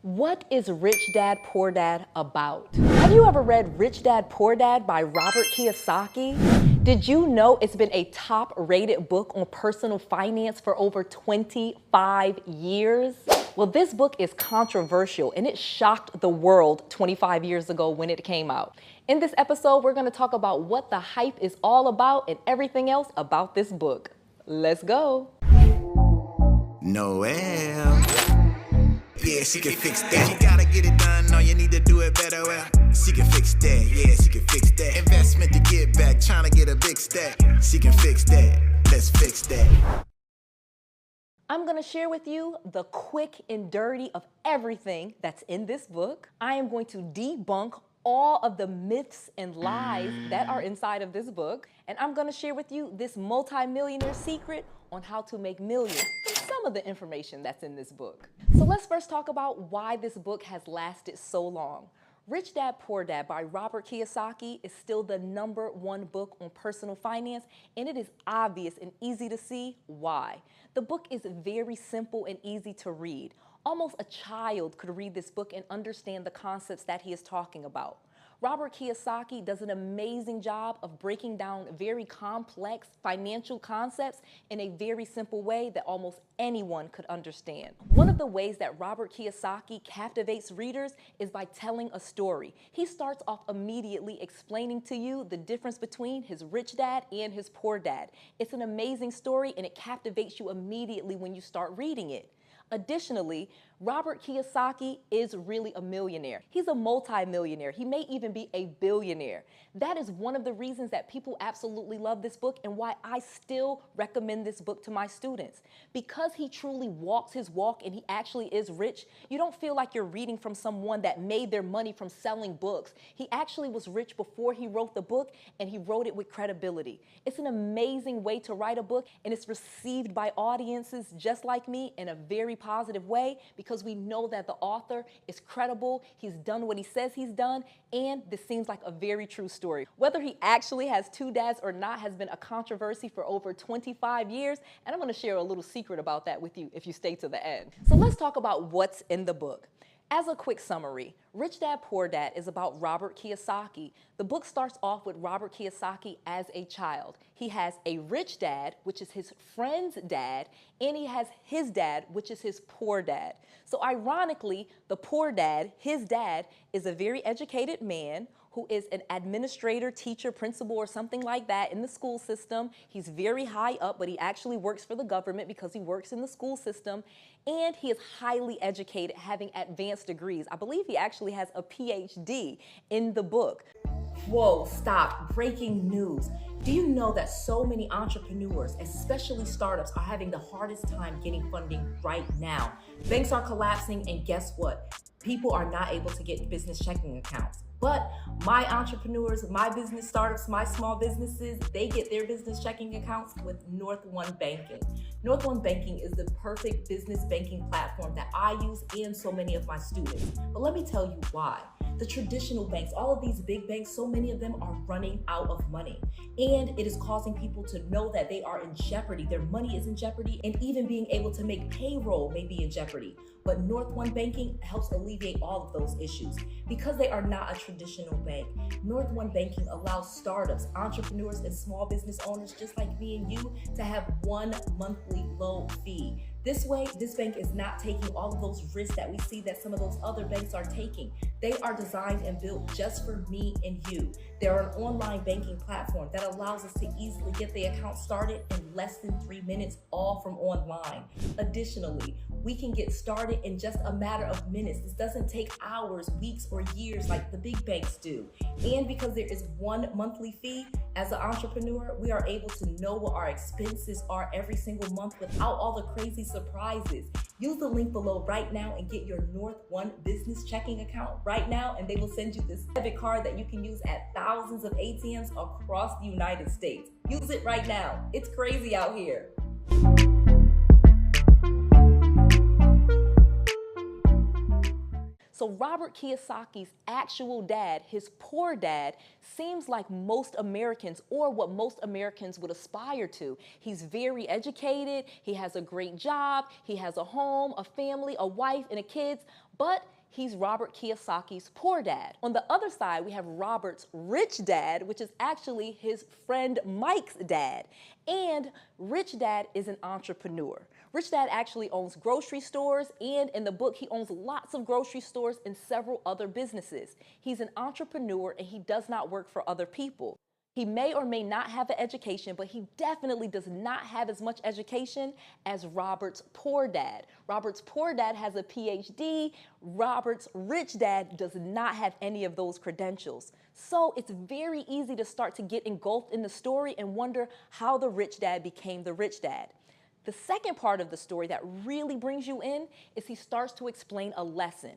What is Rich Dad, Poor Dad about? Have you ever read Rich Dad, Poor Dad by Robert Kiyosaki? Did you know it's been a top-rated book on personal finance for over 25 years? Well, this book is controversial and it shocked the world 25 years ago when it came out. In this episode, we're going to talk about what the hype is all about and everything else about this book. Let's go. Noel. Yeah, she can fix that. You gotta get it done, no, you need to do it better. Well, she can fix that, yeah, she can fix that. Investment to get back, trying to get a big stack. She can fix that, let's fix that. I'm going to share with you the quick and dirty of everything that's in this book. I am going to debunk all of the myths and lies that are inside of this book. And I'm going to share with you this multi-millionaire secret on how to make millions from some of the information that's in this book. So let's first talk about why this book has lasted so long. Rich Dad, Poor Dad by Robert Kiyosaki is still the #1 book on personal finance, and it is obvious and easy to see why. The book is very simple and easy to read. Almost a child could read this book and understand the concepts that he is talking about. Robert Kiyosaki does an amazing job of breaking down very complex financial concepts in a very simple way that almost anyone could understand. One of the ways that Robert Kiyosaki captivates readers is by telling a story. He starts off immediately explaining to you the difference between his rich dad and his poor dad. It's an amazing story and it captivates you immediately when you start reading it. Additionally, Robert Kiyosaki is really a millionaire. He's a multi-millionaire. He may even be a billionaire. That is one of the reasons that people absolutely love this book and why I still recommend this book to my students. Because he truly walks his walk and he actually is rich, you don't feel like you're reading from someone that made their money from selling books. He actually was rich before he wrote the book and he wrote it with credibility. It's an amazing way to write a book and it's received by audiences just like me in a very positive way because we know that the author is credible, he's done what he says he's done, and this seems like a very true story. Whether he actually has two dads or not has been a controversy for over 25 years, and I'm going to share a little secret about that with you if you stay to the end. So let's talk about what's in the book. As a quick summary, Rich Dad, Poor Dad is about Robert Kiyosaki. The book starts off with Robert Kiyosaki as a child. He has a rich dad, which is his friend's dad, and he has his dad, which is his poor dad. So ironically, the poor dad, his dad, is a very educated man who is an administrator, teacher, principal, or something like that in the school system. He's very high up, but he actually works for the government because he works in the school system. And he is highly educated, having advanced degrees. I believe he actually has a PhD in the book. Whoa, stop, breaking news. Do you know that so many entrepreneurs, especially startups, are having the hardest time getting funding right now? Banks are collapsing, and guess what? People are not able to get business checking accounts. But my entrepreneurs, my business startups, my small businesses, they get their business checking accounts with North One Banking. North One Banking is the perfect business banking platform that I use and so many of my students. But let me tell you why. The traditional banks, all of these big banks, so many of them are running out of money. And it is causing people to know that they are in jeopardy. Their money is in jeopardy, and even being able to make payroll may be in jeopardy. But North One Banking helps alleviate all of those issues. Because they are not a traditional bank, North One Banking allows startups, entrepreneurs, and small business owners just like me and you to have one monthly low fee. This way, this bank is not taking all of those risks that we see that some of those other banks are taking. They are designed and built just for me and you. They're an online banking platform that allows us to easily get the account started in less than 3 minutes, all from online. Additionally, we can get started in just a matter of minutes. This doesn't take hours, weeks, or years like the big banks do. And because there is one monthly fee, as an entrepreneur, we are able to know what our expenses are every single month without all the crazy surprises. Use the link below right now and get your North One business checking account right now, and they will send you this debit card that you can use at thousands of ATMs across the United States. Use it right now. It's crazy out here. So Robert Kiyosaki's actual dad, his poor dad, seems like most Americans, or what most Americans would aspire to. He's very educated, he has a great job, he has a home, a family, a wife, and kids, but he's Robert Kiyosaki's poor dad. On the other side, we have Robert's rich dad, which is actually his friend Mike's dad. And Rich Dad is an entrepreneur. Rich Dad actually owns grocery stores, and in the book, he owns lots of grocery stores and several other businesses. He's an entrepreneur, and he does not work for other people. He may or may not have an education, but he definitely does not have as much education as Robert's poor dad. Robert's poor dad has a PhD. Robert's rich dad does not have any of those credentials. So it's very easy to start to get engulfed in the story and wonder how the rich dad became the rich dad. The second part of the story that really brings you in is he starts to explain a lesson.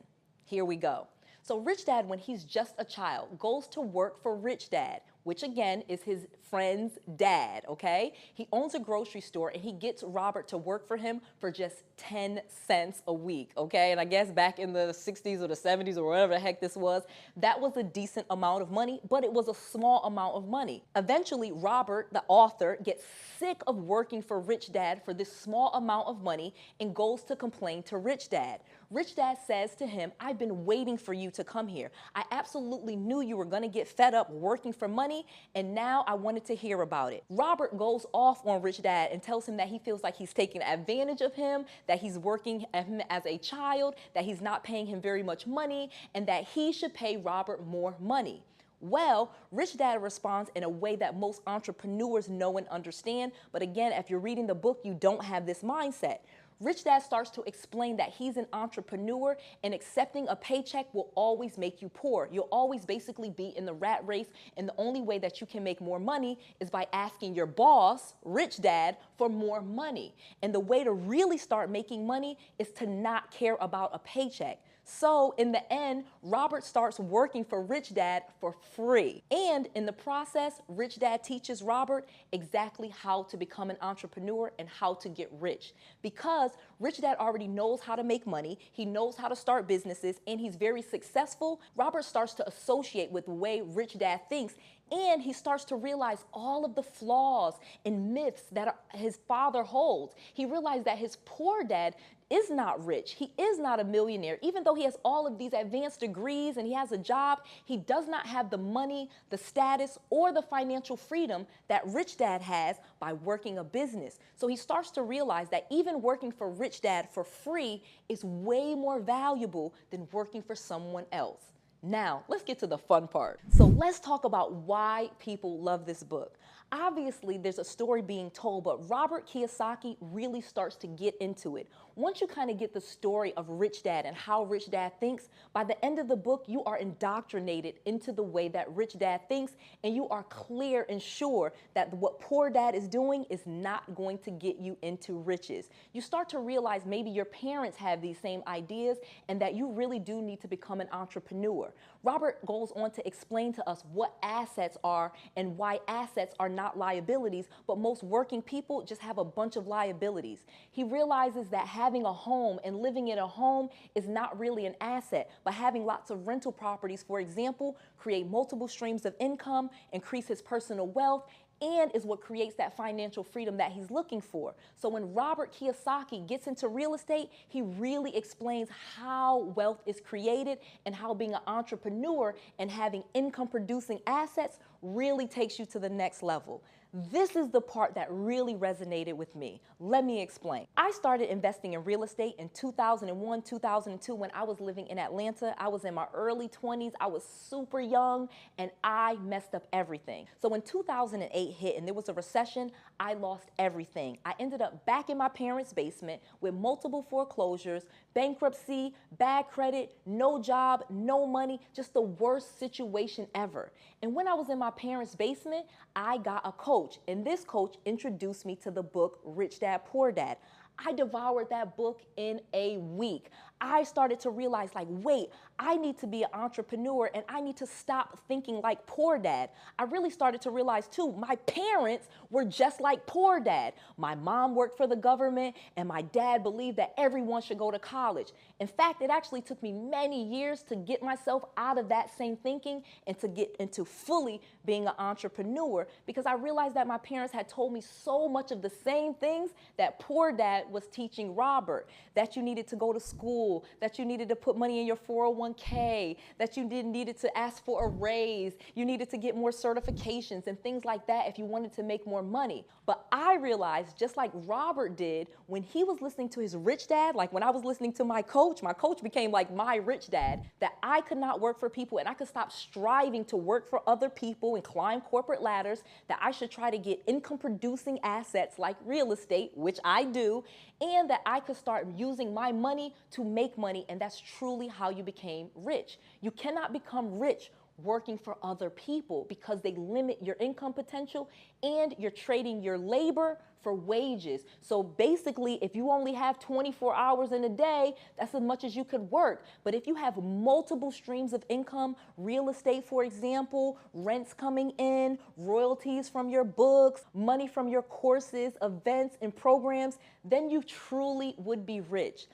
Here we go. So Rich Dad, when he's just a child, goes to work for Rich Dad, which again is his friend's dad, okay? He owns a grocery store and he gets Robert to work for him for just 10 cents a week, okay? And I guess back in the 60s or the 70s or whatever the heck this was, that was a decent amount of money, but it was a small amount of money. Eventually, Robert, the author, gets sick of working for Rich Dad for this small amount of money and goes to complain to Rich Dad. Rich Dad says to him, "I've been waiting for you to come here. I absolutely knew you were gonna get fed up working for money, and now I wanted to hear about it." Robert goes off on Rich Dad and tells him that he feels like he's taking advantage of him, that he's working at him as a child, that he's not paying him very much money, and that he should pay Robert more money. Well, Rich Dad responds in a way that most entrepreneurs know and understand, but again, if you're reading the book, you don't have this mindset. Rich Dad starts to explain that he's an entrepreneur and accepting a paycheck will always make you poor. You'll always basically be in the rat race, and the only way that you can make more money is by asking your boss, Rich Dad, for more money. And the way to really start making money is to not care about a paycheck. So in the end, Robert starts working for Rich Dad for free. And in the process, Rich Dad teaches Robert exactly how to become an entrepreneur and how to get rich. Because Rich Dad already knows how to make money, he knows how to start businesses, and he's very successful, Robert starts to associate with the way Rich Dad thinks, and he starts to realize all of the flaws and myths that his father holds. He realized that his poor dad is not rich. He is not a millionaire. Even though he has all of these advanced degrees and he has a job, he does not have the money, the status, or the financial freedom that Rich Dad has by working a business. So he starts to realize that even working for Rich Dad for free is way more valuable than working for someone else. Now, let's get to the fun part. So let's talk about why people love this book. Obviously, there's a story being told, but Robert Kiyosaki really starts to get into it. Once you kind of get the story of Rich Dad and how Rich Dad thinks, by the end of the book, you are indoctrinated into the way that Rich Dad thinks, and you are clear and sure that what Poor Dad is doing is not going to get you into riches. You start to realize maybe your parents have these same ideas and that you really do need to become an entrepreneur. Robert goes on to explain to us what assets are and why assets are not liabilities, but most working people just have a bunch of liabilities. He realizes that having a home and living in a home is not really an asset, but having lots of rental properties, for example, create multiple streams of income, increase his personal wealth, and is what creates that financial freedom that he's looking for. So when Robert Kiyosaki gets into real estate, he really explains how wealth is created and how being an entrepreneur and having income producing assets really takes you to the next level. This is the part that really resonated with me. Let me explain. I started investing in real estate in 2001, 2002 when I was living in Atlanta. I was in my early 20s. I was super young and I messed up everything. So when 2008 hit and there was a recession, I lost everything. I ended up back in my parents' basement with multiple foreclosures, bankruptcy, bad credit, no job, no money, just the worst situation ever. And when I was in my parents' basement, I got a coach, and this coach introduced me to the book Rich Dad, Poor Dad. I devoured that book in a week. I started to realize, like, wait, I need to be an entrepreneur and I need to stop thinking like poor dad. I really started to realize too, my parents were just like poor dad. My mom worked for the government and my dad believed that everyone should go to college. In fact, it actually took me many years to get myself out of that same thinking and to get into fully being an entrepreneur, because I realized that my parents had told me so much of the same things that poor dad was teaching Robert, that you needed to go to school, that you needed to put money in your 401k, that you needed to ask for a raise, you needed to get more certifications and things like that if you wanted to make more money. But I realized, just like Robert did when he was listening to his rich dad, like when I was listening to my coach became like my rich dad, that I could not work for people and I could stop striving to work for other people and climb corporate ladders, that I should try to get income producing assets like real estate, which I do, and that I could start using my money to make money, and that's truly how you became rich. You cannot become rich working for other people because they limit your income potential and you're trading your labor for wages. So basically, if you only have 24 hours in a day, that's as much as you could work. But if you have multiple streams of income, real estate, for example, rents coming in, royalties from your books, money from your courses, events, and programs, then you truly would be rich.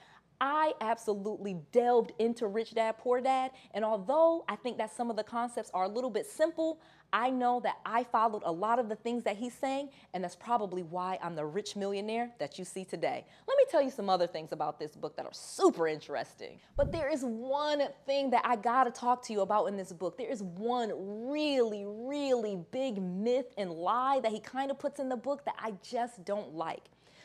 I absolutely delved into Rich Dad, Poor Dad, and although I think that some of the concepts are a little bit simple, I know that I followed a lot of the things that he's saying, and that's probably why I'm the rich millionaire that you see today. Let me tell you some other things about this book that are super interesting. But there is one thing that I gotta talk to you about in this book. There is one really, really big myth and lie that he kind of puts in the book that I just don't like.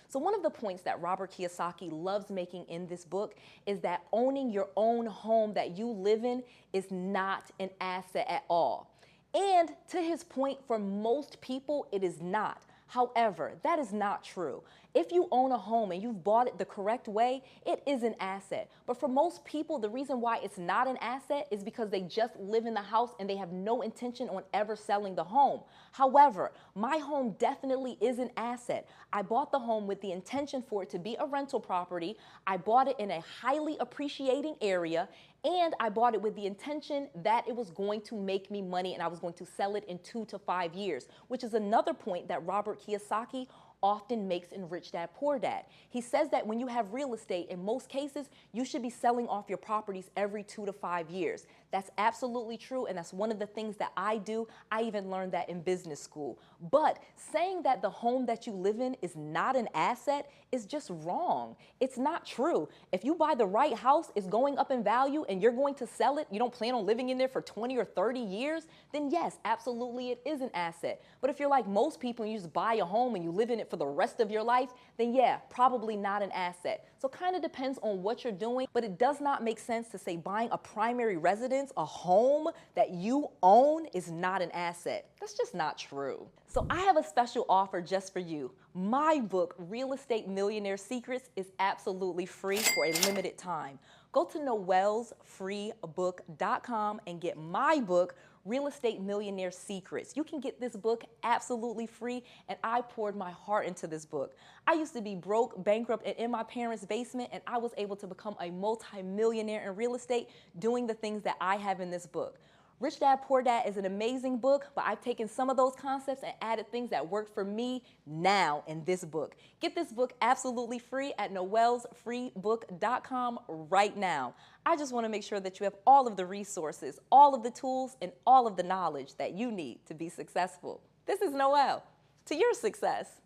So one of the points that Robert Kiyosaki loves making in this book is that owning your own home that you live in is not an asset at all. And to his point, for most people, it is not. However, that is not true. If you own a home and you've bought it the correct way, it is an asset. But for most people, the reason why it's not an asset is because they just live in the house and they have no intention on ever selling the home. However, my home definitely is an asset. I bought the home with the intention for it to be a rental property. I bought it in a highly appreciating area, and I bought it with the intention that it was going to make me money and I was going to sell it in 2 to 5 years, which is another point that Robert Kiyosaki often makes in Rich Dad, Poor Dad. He says that when you have real estate, in most cases, you should be selling off your properties every 2 to 5 years. That's absolutely true, and that's one of the things that I do. I even learned that in business school. But saying that the home that you live in is not an asset is just wrong. It's not true. If you buy the right house, it's going up in value, and you're going to sell it, you don't plan on living in there for 20 or 30 years, then yes, absolutely it is an asset. But if you're like most people and you just buy a home and you live in it for the rest of your life, then yeah, probably not an asset. So kind of depends on what you're doing, but it does not make sense to say buying a primary residence, a home that you own, is not an asset. That's just not true. So I have a special offer just for you. My book, Real Estate Millionaire Secrets, is absolutely free for a limited time. Go to noellsfreebook.com and get my book, Real Estate Millionaire Secrets. You can get this book absolutely free, and I poured my heart into this book. I used to be broke, bankrupt, and in my parents' basement, and I was able to become a multi-millionaire in real estate doing the things that I have in this book. Rich Dad, Poor Dad is an amazing book, but I've taken some of those concepts and added things that work for me now in this book. Get this book absolutely free at noellsfreebook.com right now. I just want to make sure that you have all of the resources, all of the tools, and all of the knowledge that you need to be successful. This is Noelle. To your success.